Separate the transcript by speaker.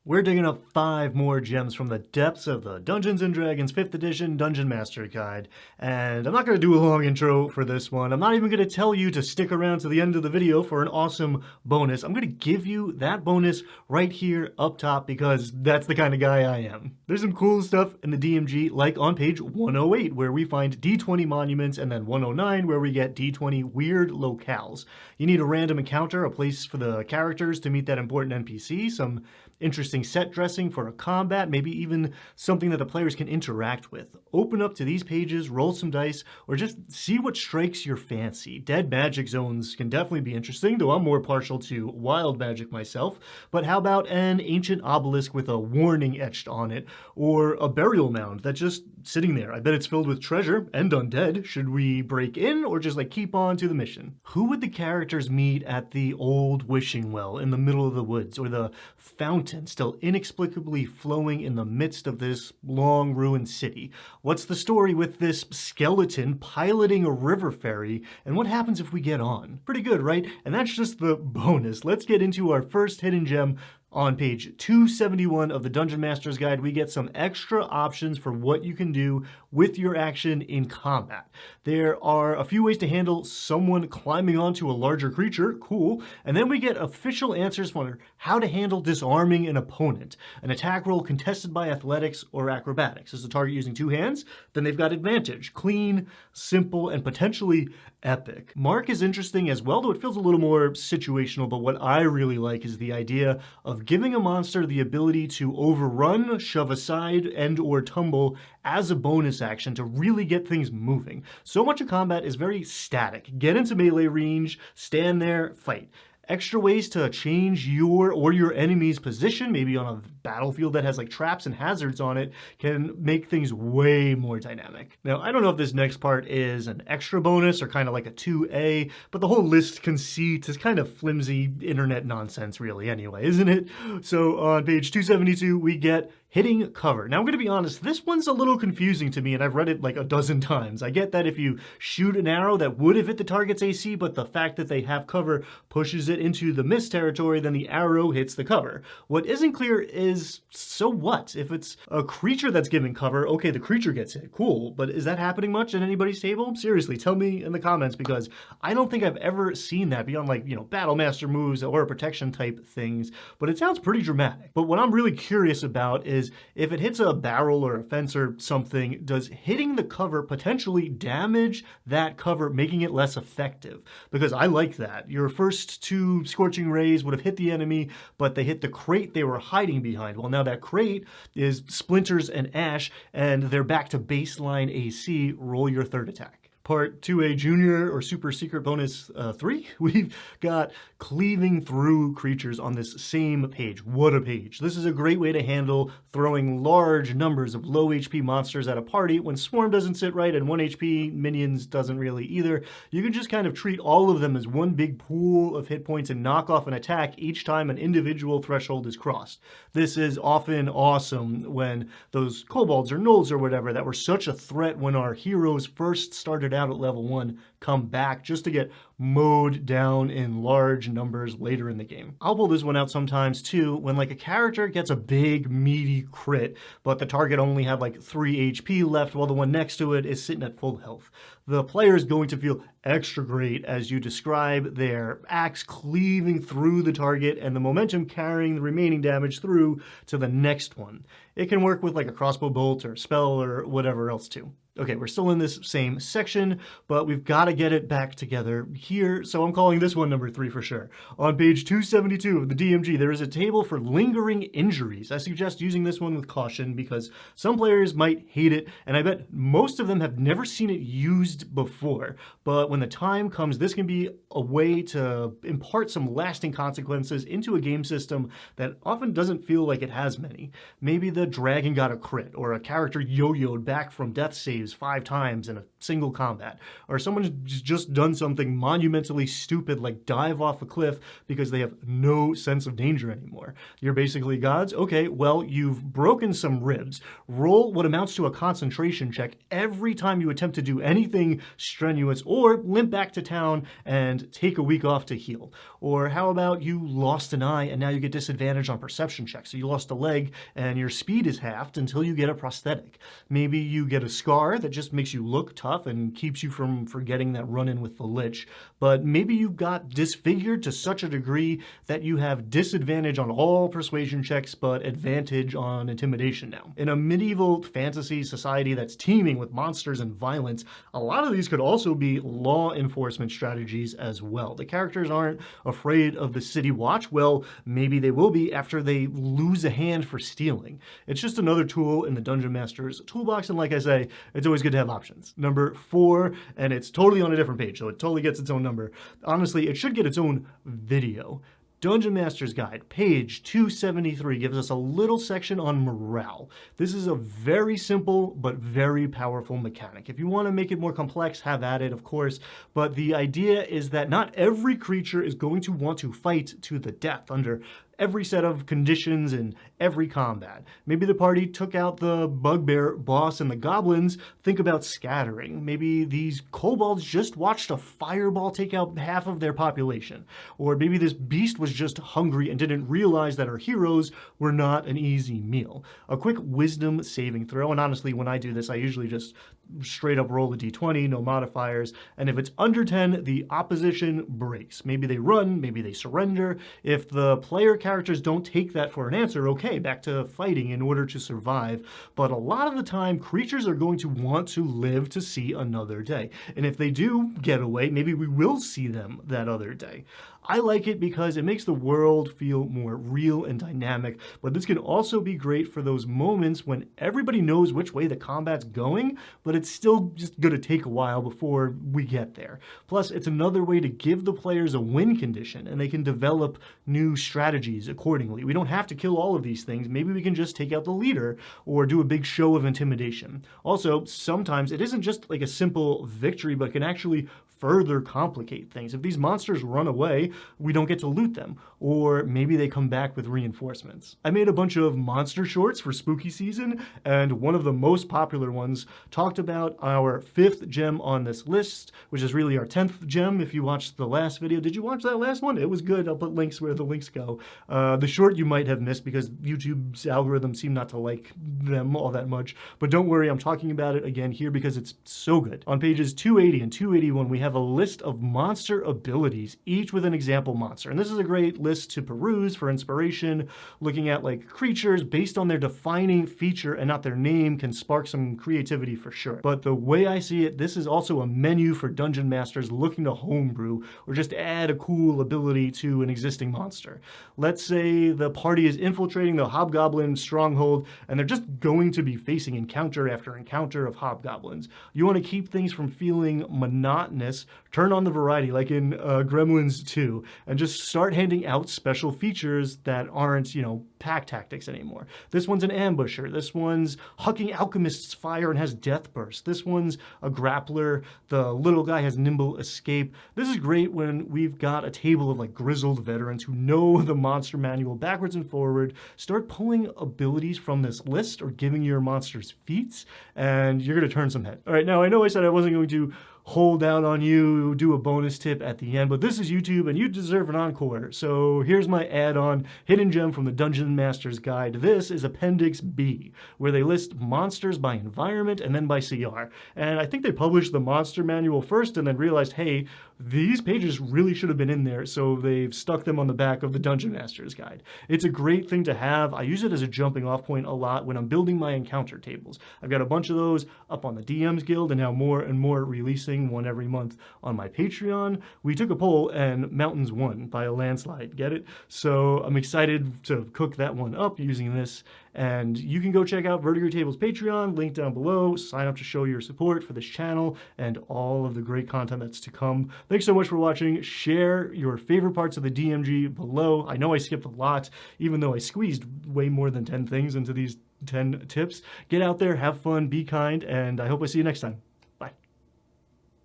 Speaker 1: We're digging up 5 more gems from the depths of the Dungeons & Dragons 5th edition Dungeon Master Guide. And I'm not going to do a long intro for this one. I'm not even going to tell you to stick around to the end of the video for an awesome bonus. I'm going to give you that bonus right here up top because that's the kind of guy I am. There's some cool stuff in the DMG, like on page 108 where we find D20 monuments, and then 109 where we get D20 weird locales. You need a random encounter, a place for the characters to meet that important NPC, some interesting set dressing for a combat, maybe even something that the players can interact with. Open up to these pages, roll some dice, or just see what strikes your fancy. Dead magic zones can definitely be interesting, though I'm more partial to wild magic myself. But how about an ancient obelisk with a warning etched on it, or a burial mound that's just sitting there? I bet it's filled with treasure and undead. Should we break in or just keep on to the mission? Who would the characters meet at the old wishing well in the middle of the woods, or the fountain still inexplicably flowing in the midst of this long ruined city? What's the story with this skeleton piloting a river ferry, and what happens if we get on? Pretty good, right? And that's just the bonus. Let's get into our first hidden gem. On page 271 of the Dungeon Master's Guide, we get some extra options for what you can do with your action in combat. There are a few ways to handle someone climbing onto a larger creature, cool, and then we get official answers for how to handle disarming an opponent. An attack roll contested by athletics or acrobatics. Is the target using 2 hands? Then they've got advantage. Clean, simple, and potentially epic. Mark is interesting as well, though it feels a little more situational, but what I really like is the idea of giving a monster the ability to overrun, shove aside, and or tumble as a bonus action to really get things moving. So much of combat is very static. Get into melee range, stand there, fight. Extra ways to change your or your enemy's position, maybe on a battlefield that has traps and hazards on it, can make things way more dynamic. Now, I don't know if this next part is an extra bonus or kind of like a 2A, but the whole list conceit is kind of flimsy internet nonsense really anyway, isn't it? So on page 272, we get hitting cover. Now, I'm going to be honest, this one's a little confusing to me, and I've read it a dozen times. I get that if you shoot an arrow that would have hit the target's AC, but the fact that they have cover pushes it into the miss territory, then the arrow hits the cover. What isn't clear is, so what? If it's a creature that's giving cover, okay, the creature gets hit, cool, but is that happening much at anybody's table? Seriously, tell me in the comments, because I don't think I've ever seen that beyond Battle Master moves or protection type things, but it sounds pretty dramatic. But what I'm really curious about is, if it hits a barrel or a fence or something, does hitting the cover potentially damage that cover, making it less effective? Because I like that. Your first 2 scorching rays would have hit the enemy, but they hit the crate they were hiding behind. Well, now that crate is splinters and ash, and they're back to baseline AC. Roll your 3rd attack. Part 2A Junior or Super Secret Bonus 3, we've got cleaving through creatures on this same page. What a page. This is a great way to handle throwing large numbers of low HP monsters at a party when Swarm doesn't sit right and 1 HP minions doesn't really either. You can just kind of treat all of them as one big pool of hit points and knock off an attack each time an individual threshold is crossed. This is often awesome when those kobolds or gnolls or whatever that were such a threat when our heroes first started out at level 1 come back just to get mowed down in large numbers later in the game. I'll pull this one out sometimes too when a character gets a big meaty crit, but the target only had 3 HP left while the one next to it is sitting at full health. The player is going to feel extra great as you describe their axe cleaving through the target and the momentum carrying the remaining damage through to the next one. It can work with a crossbow bolt or spell or whatever else too. Okay, we're still in this same section, but we've got to get it back together here, so I'm calling this one number 3 for sure. On page 272 of the DMG, there is a table for lingering injuries. I suggest using this one with caution because some players might hate it, and I bet most of them have never seen it used before. But when the time comes, this can be a way to impart some lasting consequences into a game system that often doesn't feel like it has many. Maybe the dragon got a crit, or a character yo-yoed back from death save values 5 times in a single combat, or someone's just done something monumentally stupid like dive off a cliff because they have no sense of danger anymore. You're basically gods? Okay, well, you've broken some ribs. Roll what amounts to a concentration check every time you attempt to do anything strenuous, or limp back to town and take a week off to heal. Or how about you lost an eye and now you get disadvantage on perception checks. So you lost a leg and your speed is halved until you get a prosthetic. Maybe you get a scar that just makes you look tough and keeps you from forgetting that run-in with the Lich. But maybe you got disfigured to such a degree that you have disadvantage on all persuasion checks but advantage on intimidation now. In a medieval fantasy society that's teeming with monsters and violence, a lot of these could also be law enforcement strategies as well. The characters aren't afraid of the city watch. Well, maybe they will be after they lose a hand for stealing. It's just another tool in the Dungeon Master's toolbox, and like I say, it's always good to have options. Number 4, and it's totally on a different page, so it totally gets its own number. Honestly, it should get its own video. Dungeon Master's Guide, page 273, gives us a little section on morale. This is a very simple but very powerful mechanic. If you want to make it more complex, have at it, of course, but the idea is that not every creature is going to want to fight to the death under every set of conditions in every combat. Maybe the party took out the bugbear boss and the goblins think about scattering. Maybe these kobolds just watched a fireball take out half of their population. Or maybe this beast was just hungry and didn't realize that our heroes were not an easy meal. A quick wisdom saving throw, and honestly, when I do this, I usually just straight up roll a d20, no modifiers, and if it's under 10, the opposition breaks. Maybe they run, maybe they surrender. If the player characters don't take that for an answer, okay, back to fighting in order to survive. But a lot of the time, creatures are going to want to live to see another day. And if they do get away, maybe we will see them that other day. I like it because it makes the world feel more real and dynamic, but this can also be great for those moments when everybody knows which way the combat's going, but it's still just going to take a while before we get there. Plus, it's another way to give the players a win condition, and they can develop new strategies accordingly. We don't have to kill all of these things. Maybe we can just take out the leader or do a big show of intimidation. Also, sometimes it isn't just like a simple victory, but can actually further complicate things. If these monsters run away, we don't get to loot them, or maybe they come back with reinforcements. I made a bunch of monster shorts for spooky season, and one of the most popular ones talked about our 5th gem on this list, which is really our 10th gem if you watched the last video. Did you watch that last one? It was good. I'll put links where the links go. The short you might have missed because YouTube's algorithms seem not to like them all that much, but don't worry, I'm talking about it again here because it's so good. On pages 280 and 281, we have a list of monster abilities, each with an example monster. And this is a great list to peruse for inspiration. Looking at like creatures based on their defining feature and not their name can spark some creativity for sure. But the way I see it, this is also a menu for dungeon masters looking to homebrew or just add a cool ability to an existing monster. Let's say the party is infiltrating the hobgoblin stronghold and they're just going to be facing encounter after encounter of hobgoblins. You want to keep things from feeling monotonous, turn on the variety like in Gremlins 2 and just start handing out special features that aren't, pack tactics anymore. This one's an ambusher. This one's hucking alchemist's fire and has death burst. This one's a grappler. The little guy has nimble escape. This is great when we've got a table of like grizzled veterans who know the monster manual backwards and forward. Start pulling abilities from this list or giving your monsters feats and you're going to turn some heads. All right, now I know I said I wasn't going to hold out on you, do a bonus tip at the end, but this is YouTube and you deserve an encore. So here's my add-on hidden gem from the Dungeon Master's Guide. This is Appendix B, where they list monsters by environment and then by CR. And I think they published the monster manual first and then realized, hey, these pages really should have been in there, so they've stuck them on the back of the Dungeon Master's Guide. It's a great thing to have. I use it as a jumping off point a lot when I'm building my encounter tables. I've got a bunch of those up on the DM's Guild and now more and more releasing one every month on my Patreon. We took a poll and Mountains won by a landslide, get it? So I'm excited to cook that one up using this, and you can go check out Vertigo Table's Patreon, link down below, sign up to show your support for this channel and all of the great content that's to come. Thanks so much for watching. Share your favorite parts of the DMG below. I know I skipped a lot, even though I squeezed way more than 10 things into these 10 tips. Get out there, have fun, be kind, and I hope I see you next time.